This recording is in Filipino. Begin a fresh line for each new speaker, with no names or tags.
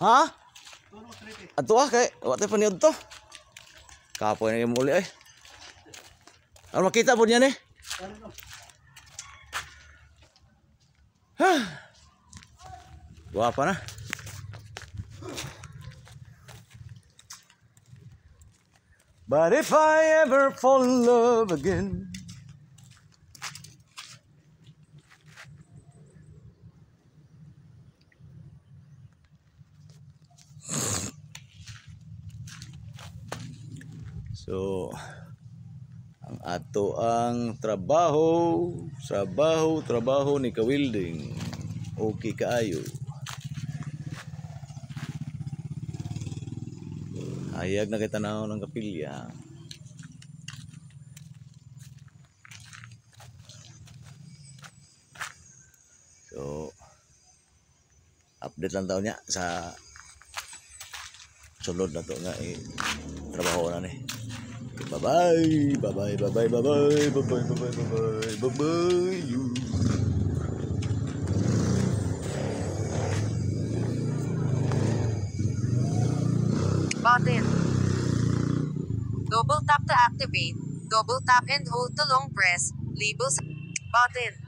Ha? Ato kay wate pa niyo to. Kapoy na yung muli ay. Ano makita po niyan eh? Guwapa na. But if I ever fall in love again. So, ang ato ang trabaho ni Kawilding. Okay kaayo. Hayag na kita na ng kapilya. So, update lang taon niya sa sunod na to nga trabaho na ni. Bye-bye. Bye-bye. Bye-bye. Bye-bye. Bye-bye. Bye-bye. Bye-bye. Bye-bye.
Button. Double tap to activate. Double tap and hold the long press. Labels. Button.